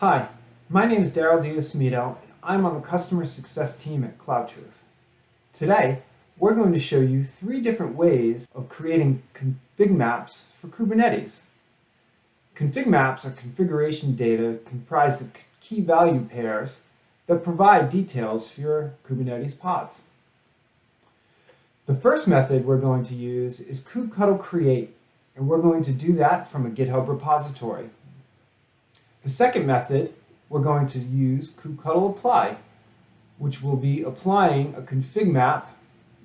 Hi, my name is Daryl Diosmito, and I'm on the customer success team at CloudTruth. Today, we're going to show you 3 different ways of creating config maps for Kubernetes. Config maps are configuration data comprised of key value pairs that provide details for your Kubernetes pods. The first method we're going to use is kubectl create, and we're going to do that from a GitHub repository. The second method, we're going to use kubectl apply, which will be applying a config map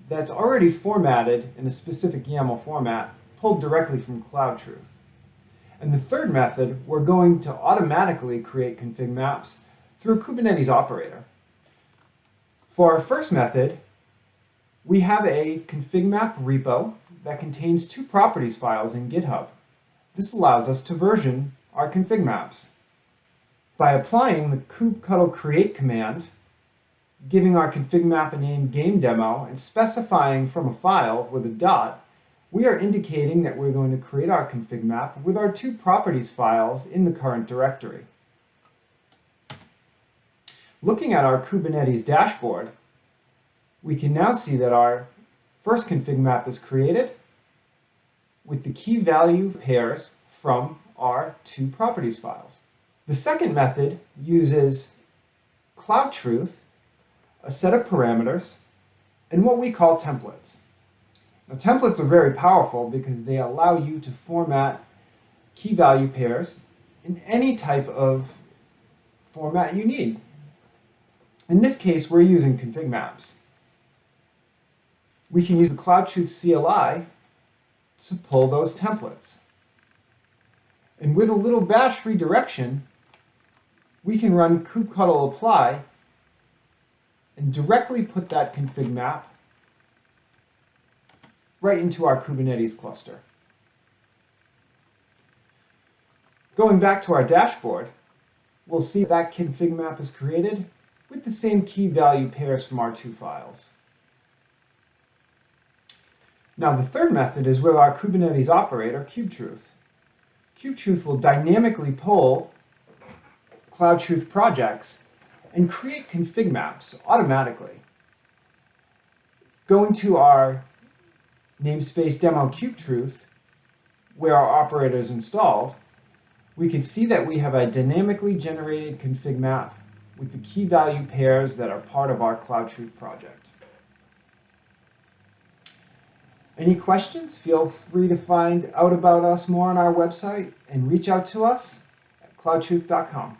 that's already formatted in a specific YAML format, pulled directly from CloudTruth. And the third method, we're going to automatically create config maps through Kubernetes Operator. For our first method, we have a config map repo that contains 2 properties files in GitHub. This allows us to version our config maps. By applying the kubectl create command, giving our config map a name game demo, and specifying from a file with a dot, we are indicating that we're going to create our config map with our 2 properties files in the current directory. Looking at our Kubernetes dashboard, we can now see that our first config map is created with the key value pairs from our 2 properties files. The second method uses CloudTruth, a set of parameters, and what we call templates. Now, templates are very powerful because they allow you to format key value pairs in any type of format you need. In this case, we're using config maps. We can use the CloudTruth CLI to pull those templates. And with a little bash redirection, we can run kubectl apply and directly put that config map right into our Kubernetes cluster. Going back to our dashboard, we'll see that config map is created with the same key value pairs from our 2 files. Now, the third method is with our Kubernetes operator, kubectl. kubectl will dynamically pull CloudTruth projects and create config maps automatically. Going to our namespace demo kubectl, where our operator is installed, we can see that we have a dynamically generated config map with the key value pairs that are part of our CloudTruth project. Any questions? Feel free to find out about us more on our website and reach out to us at cloudtruth.com.